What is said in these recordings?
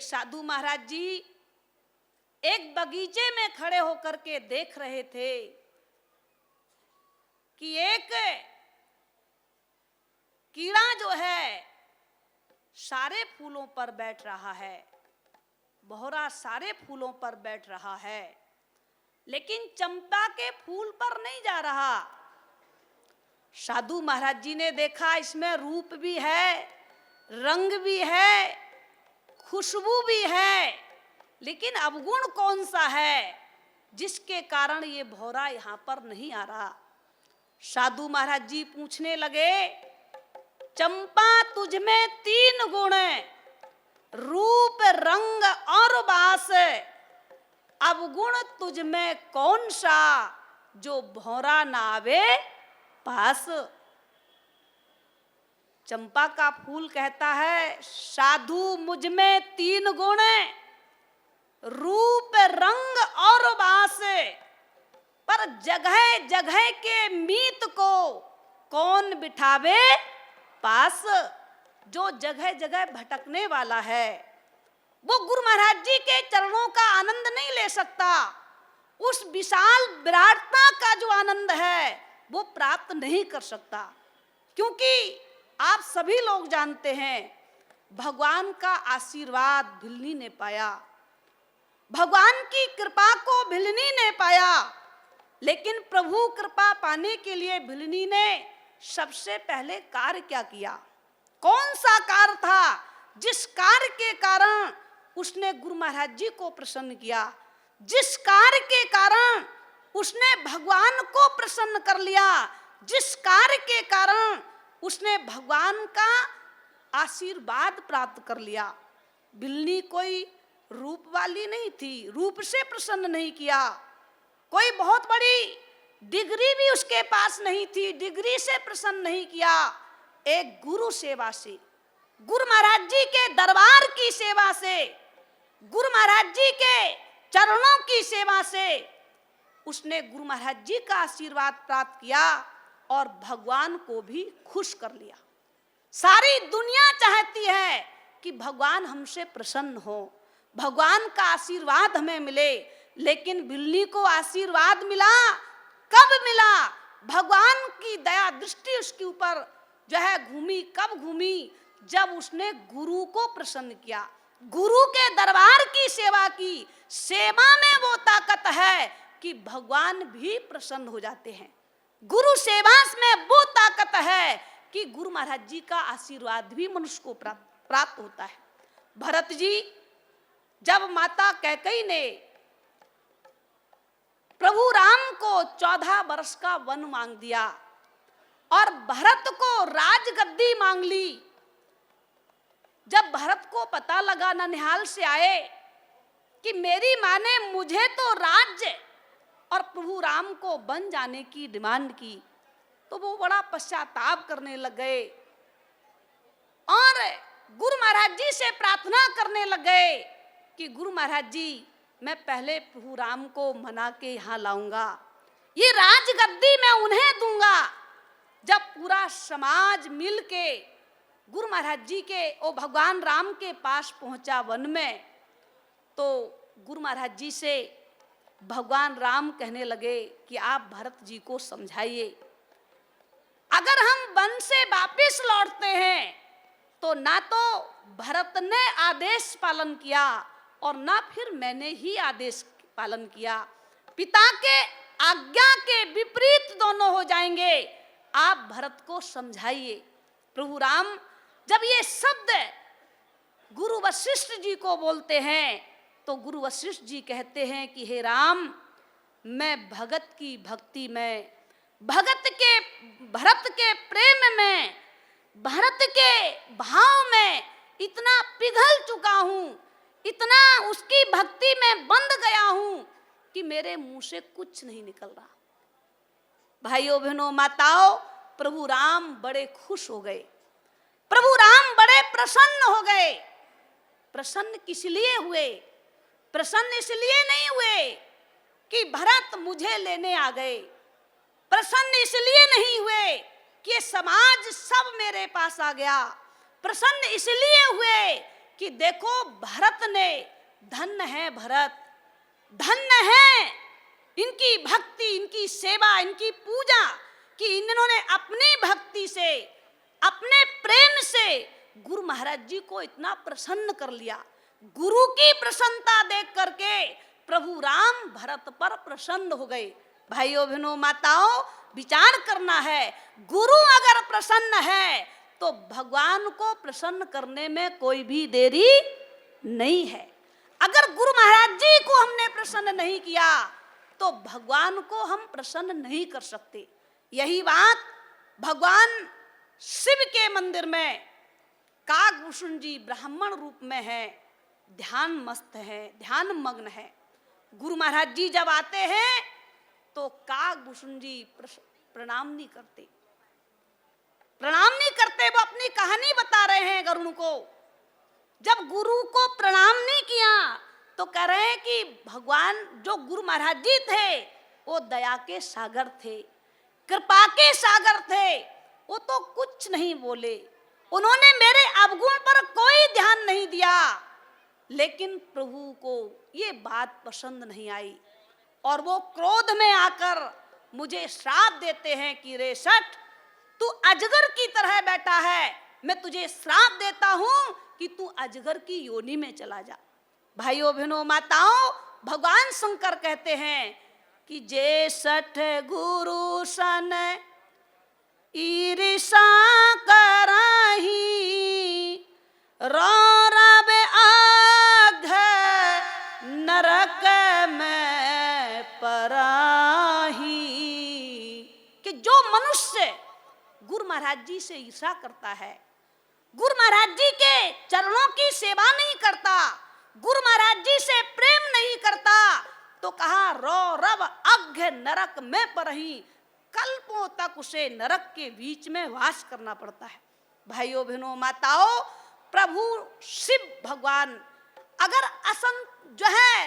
एक साधु महाराज जी एक बगीचे में खड़े होकर के देख रहे थे कि एक कीड़ा जो है सारे फूलों पर बैठ रहा है, भौरा सारे फूलों पर बैठ रहा है, लेकिन चंपा के फूल पर नहीं जा रहा। साधु महाराज जी ने देखा इसमें रूप भी है, रंग भी है, खुशबू भी है, लेकिन अवगुण कौन सा है जिसके कारण ये भौरा यहां पर नहीं आ रहा। साधु महाराज जी पूछने लगे, चंपा तुझ में 3 गुण है, रूप रंग और बास, अवगुण तुझ में कौन सा जो भौरा ना आवे पास। चंपा का फूल कहता है, साधु मुझ में 3 गुण है, रूप रंग और बास, पर जगह जगह के मीत को कौन बिठावे पास। जो जगह जगह भटकने वाला है वो गुरु महाराज जी के चरणों का आनंद नहीं ले सकता, उस विशाल विराटता का जो आनंद है वो प्राप्त नहीं कर सकता। क्योंकि आप सभी लोग जानते हैं भगवान का आशीर्वाद भिल्ली ने पाया, भगवान की कृपा को भिल्ली ने पाया, लेकिन प्रभु कृपा पाने के लिए भिल्ली ने सबसे पहले कार्य क्या किया, कौन सा कार्य था जिस कार्य के कारण उसने गुरु महाराज जी को प्रसन्न किया, जिस कार्य के कारण उसने भगवान को प्रसन्न कर लिया, जिस कार्य के कारण उसने भगवान का आशीर्वाद प्राप्त कर लिया। बिल्ली कोई रूप वाली नहीं थी, रूप से प्रसन्न नहीं किया, कोई बहुत बड़ी डिग्री भी उसके पास नहीं थी, डिग्री से प्रसन्न नहीं किया। एक गुरु सेवा से, गुरु महाराज जी के दरबार की सेवा से, गुरु महाराज जी के चरणों की सेवा से उसने गुरु महाराज जी का आशीर्वाद प्राप्त किया और भगवान को भी खुश कर लिया। सारी दुनिया चाहती है कि भगवान हमसे प्रसन्न हो, भगवान का आशीर्वाद हमें मिले, लेकिन बिल्ली को आशीर्वाद मिला कब मिला? भगवान की दया दृष्टि उसके ऊपर जो है घूमी, कब घूमी? जब उसने गुरु को प्रसन्न किया, गुरु के दरबार की सेवा की। सेवा में वो ताकत है कि भगवान भी प्रसन्न हो जाते हैं। गुरु सेवा में वो ताकत है कि गुरु महाराज जी का आशीर्वाद भी मनुष्य को प्राप्त होता है। भरत जी, जब माता कैकेयी ने प्रभु राम को 14 वर्ष का वन मांग दिया और भरत को राजगद्दी मांग ली, जब भरत को पता लगा, ननिहाल से आए, कि मेरी माँ ने मुझे तो राज्य और प्रभु राम को बन जाने की डिमांड की, तो वो बड़ा पश्चाताप करने लग गए और गुरु महाराज जी से प्रार्थना करने लग गए कि गुरु महाराज जी, मैं पहले प्रभु राम को मना के यहाँ लाऊंगा, ये राजगद्दी मैं उन्हें दूंगा। जब पूरा समाज मिल के गुरु महाराज जी के ओ भगवान राम के पास पहुंचा वन में, तो गुरु महाराज जी से भगवान राम कहने लगे कि आप भरत जी को समझाइए, अगर हम वन से वापिस लौटते हैं तो ना तो भरत ने आदेश पालन किया और ना फिर मैंने ही आदेश पालन किया, पिता के आज्ञा के विपरीत दोनों हो जाएंगे, आप भरत को समझाइए। प्रभु राम जब ये शब्द गुरु वशिष्ठ जी को बोलते हैं तो गुरु वशिष्ठ जी कहते हैं कि हे राम, मैं भगत की भक्ति में, भरत के प्रेम में, भरत के भाव में इतना पिघल चुका हूं, इतना उसकी भक्ति में बंध गया हूं कि मेरे मुंह से कुछ नहीं निकल रहा। भाइयों बहनों माताओं, प्रभु राम बड़े खुश हो गए, प्रभु राम बड़े प्रसन्न हो गए। प्रसन्न किस लिए हुए? प्रसन्न इसलिए नहीं हुए कि भरत मुझे लेने आ गए, प्रसन्न इसलिए नहीं हुए कि ये समाज सब मेरे पास आ गया, प्रसन्न इसलिए हुए कि देखो भरत ने, धन्य है भरत, धन्य है इनकी भक्ति, इनकी सेवा, इनकी पूजा, कि इन्होंने अपनी भक्ति से, अपने प्रेम से गुरु महाराज जी को इतना प्रसन्न कर लिया। गुरु की प्रसन्नता देख करके प्रभु राम भरत पर प्रसन्न हो गए। भाइयों बहनों माताओं, विचार करना है, गुरु अगर प्रसन्न है तो भगवान को प्रसन्न करने में कोई भी देरी नहीं है। अगर गुरु महाराज जी को हमने प्रसन्न नहीं किया तो भगवान को हम प्रसन्न नहीं कर सकते। यही बात भगवान शिव के मंदिर में कागभूषण जी ब्राह्मण रूप में है, ध्यान मस्त है, ध्यान मग्न है। गुरु महाराज जी जब आते हैं तो कागभूषण जी प्रणाम नहीं करते, प्रणाम नहीं करते। वो अपनी कहानी बता रहे हैं गरुण को। जब गुरु को प्रणाम नहीं किया तो कह रहे हैं कि भगवान जो गुरु महाराज जी थे वो दया के सागर थे, कृपा के सागर थे, वो तो कुछ नहीं बोले, उन्होंने मेरे अवगुण पर कोई ध्यान नहीं दिया। लेकिन प्रभु को ये बात पसंद नहीं आई और वो क्रोध में आकर मुझे श्राप देते हैं कि रे सठ, तू अजगर की तरह बैठा है, मैं तुझे श्राप देता हूं कि तू अजगर की योनि में चला जा। भाइयों बहनों माताओं, भगवान शंकर कहते हैं कि जे सठ गुरु सन ईर्षा करही, रौरव आघ नरक में पराही। कि जो मनुष्य गुरु महाराज जी से ईर्षा करता है, गुरु महाराज जी के चरणों की सेवा नहीं करता, गुरु महाराज जी से प्रेम नहीं करता, तो कहा रौरव अघ नरक में परही, कल्पों तक उसे नरक के बीच में वास करना पड़ता है। भाइयों बहनों माताओं, प्रभु शिव भगवान अगर जो है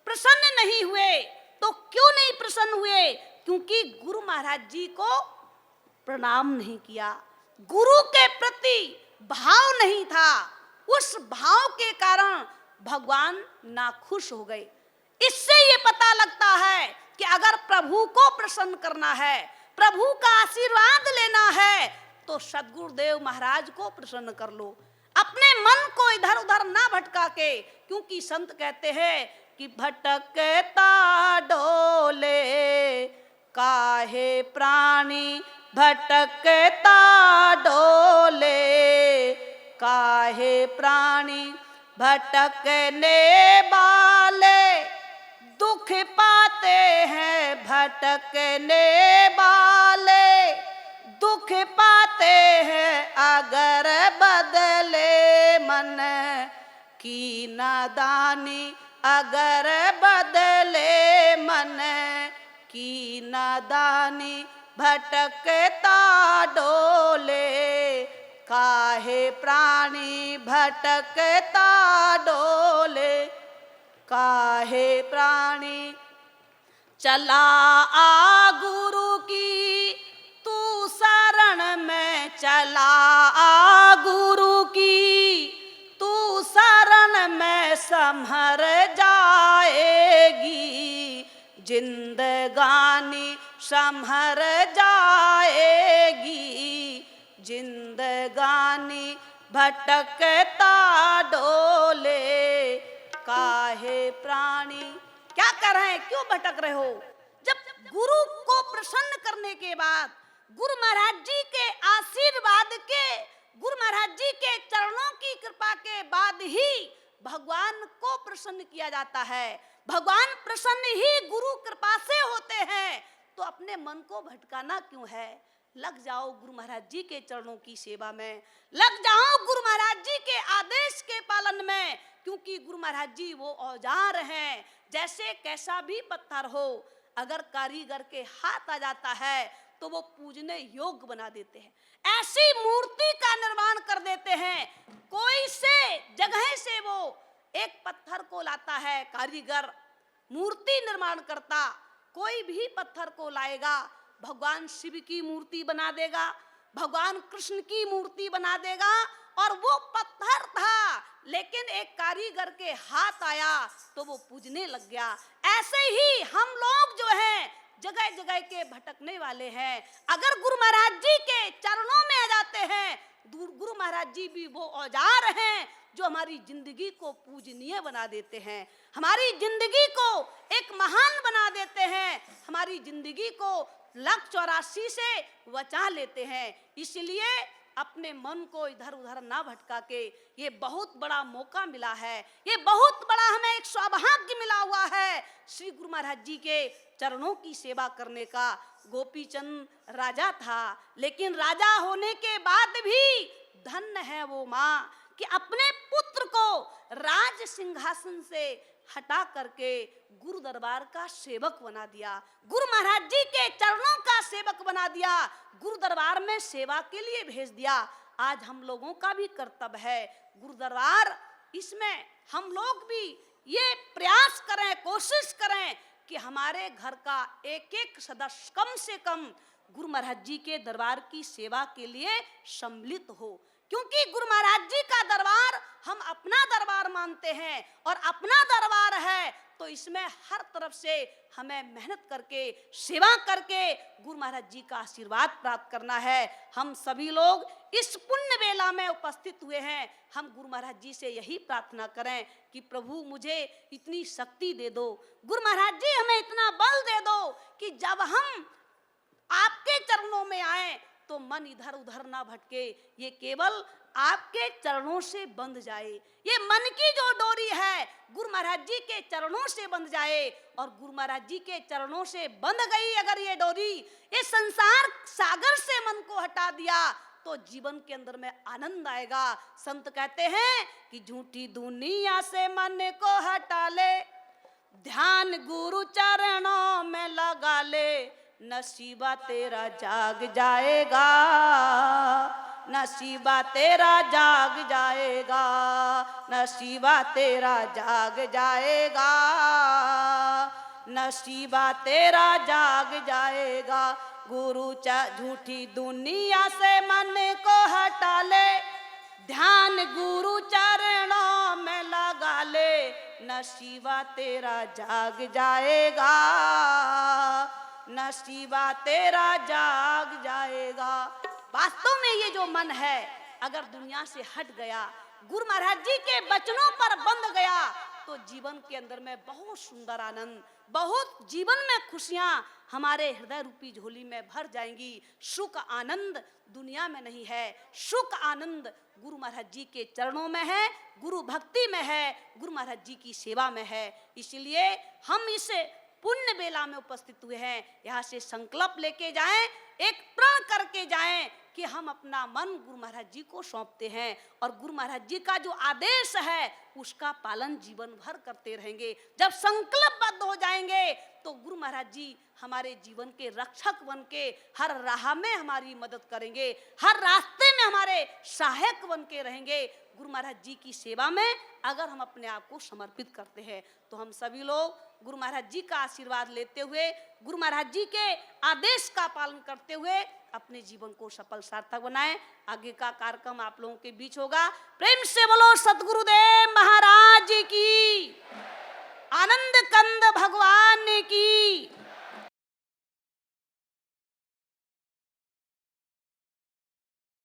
प्रसन्न नहीं हुए तो क्यों नहीं प्रसन्न हुए? क्योंकि गुरु महाराज जी को प्रणाम नहीं किया, गुरु के प्रति भाव नहीं था। उस भाव के कारण भगवान नाखुश हो गए। इससे ये पता लगता है कि अगर प्रभु को प्रसन्न करना है, प्रभु का आशीर्वाद लेना है, तो सद्गुरुदेव महाराज को प्रसन्न कर लो, अपने मन को इधर उधर ना भटका के। क्योंकि संत कहते हैं कि भटकता डोले काहे प्राणी, भटकता डोले काहे प्राणी, भटकने वाले दुख पाते हैं, भटकने वाले दुख पाते हैं, अगर बदले मन की नादानी, अगर बदले मन की नादानी, भटकता डोले काहे प्राणी, भटकता डोले काहे प्राणी। चला आ गुरु की तू शरण में, चला आ गुरु की तू शरण में, संभर जाएगी जिंदगानी, संभर जाएगी जिंदगानी, भटकता डोले काहे प्राणी। क्या कर रहे हैं, क्यों भटक रहे हो? जब गुरु को प्रसन्न करने के बाद, गुरु महाराज जी के आशीर्वाद के, गुरु महाराज जी के चरणों की कृपा के बाद ही भगवान को प्रसन्न किया जाता है। भगवान प्रसन्न ही गुरु कृपा से होते हैं, तो अपने मन को भटकाना क्यों है? लग जाओ गुरु महाराज जी के चरणों की सेवा में, लग जाओ गुरु महाराज जी के आदेश के पालन में। क्योंकि गुरु महाराज जी वो औजार हैं, जैसे कैसा भी पत्थर हो, अगर कारीगर के हाथ आ जाता है तो वो पूजने योग्य बना देते हैं। ऐसी मूर्ति का निर्माण कर देते हैं। कोई से जगह से वो एक पत्थर को लाता है कारीगर, मूर्ति निर्माण करता, कोई भी पत्थर को लाएगा, भगवान शिव की मूर्ति बना देगा, भगवान कृष्ण की मूर्ति बना देगा, और वो पत्थर था, लेकिन एक कारीगर के हाथ आया तो वो पूजने लग गया। ऐसे ही हम लोग जो हैं जगह जगह के भटकने वाले हैं, अगर गुरु महाराज जी के चरणों में आ जाते हैं, गुरु महाराज जी भी वो औजार हैं जो हमारी जिंदगी को पूजनीय बना देते हैं, हमारी जिंदगी को एक महान बना देते हैं, हमारी जिंदगी को लाख 84 से बचा लेते हैं। इसलिए अपने मन को इधर उधर ना भटका के, ये बहुत बड़ा मौका मिला है, ये बहुत बड़ा हमें एक सौभाग्य मिला हुआ है श्री गुरु महाराज जी के चरणों की सेवा करने का। गोपीचंद राजा था, लेकिन राजा होने के बाद भी धन्य है वो माँ कि अपने पुत्र को राज सिंहासन से हटा करके गुरु दरबार का सेवक बना दिया, गुरु महाराज जी के चरणों का सेवक बना दिया, गुरु दरबार में सेवा के लिए भेज दिया। आज हम लोगों का भी कर्तव्य है गुरु दरबार, इसमें हम लोग भी ये प्रयास करें, कोशिश करें कि हमारे घर का एक एक सदस्य कम से कम गुरु महाराज जी के दरबार की सेवा के लिए सम्मिलित हो, क्योंकि गुरु महाराज जी का दरबार हम अपना दरबार मानते हैं और अपना दरबार है तो इसमें हर तरफ से हमें मेहनत करके सेवा करके गुरु महाराज जी का आशीर्वाद प्राप्त करना है। हम सभी लोग इस पुण्य बेला में उपस्थित हुए हैं, हम गुरु महाराज जी से यही प्रार्थना करें कि प्रभु मुझे इतनी शक्ति दे दो, गुरु महाराज जी हमें इतना बल दे दो कि जब हम आपके चरणों में आए तो मन इधर उधर ना भटके, ये केवल आपके चरणों से बंध जाए, ये मन की जो डोरी है गुरु महाराज जी के चरणों से बंध जाए। और गुरु महाराज जी के चरणों से बंध गई अगर ये डोरी, ये संसार सागर से मन को हटा दिया तो जीवन के अंदर में आनंद आएगा। संत कहते हैं कि झूठी दुनिया से मन को हटा ले, ध्यान गुरु चरणों में लगा ले, नसीबा तेरा जाग जाएगा, नसीबा तेरा जाग जाएगा, नसीबा तेरा जाग जाएगा, नसीबा तेरा जाग जाएगा। गुरु झूठी दुनिया से मन को हटा ले, ध्यान गुरु चरणों में लगा ले, नसीबा तेरा जाग जाएगा, नसीबा तेरा जाग जाएगा। वास्तव में ये जो मन है अगर दुनिया से हट गया, गुरु महाराज जी के वचनों पर बंध गया तो जीवन के अंदर में बहुत सुंदर आनंद, बहुत जीवन में खुशियां हमारे हृदय रूपी झोली में भर जाएंगी। सुख आनंद दुनिया में नहीं है, सुख आनंद गुरु महाराज जी के चरणों में है, गुरु भक्ति में है, गुरु महाराज जी की सेवा में है। इसलिए हम इस पुण्य बेला में उपस्थित हुए हैं, यहाँ से संकल्प लेके जाएं, एक प्रण करके जाएं कि हम अपना मन गुरु महाराज जी को सौंपते हैं और गुरु महाराज जी का जो आदेश है उसका पालन जीवन भर करते रहेंगे। जब संकल्पबद्ध हो जाएंगे तो गुरु महाराज जी हमारे जीवन के रक्षक बन के हर राह में हमारी मदद करेंगे, हर रास्ते में हमारे सहायक बन के रहेंगे। गुरु महाराज जी की सेवा में अगर हम अपने आप को समर्पित करते हैं तो हम सभी लोग गुरु महाराज जी का आशीर्वाद लेते हुए, गुरु महाराज जी के आदेश का पालन करते हुए अपने जीवन को सफल सार्थक बनाएं। आगे का कार्यक्रम आप लोगों के बीच होगा। प्रेम से बोलो सतगुरुदेव महाराज जी की।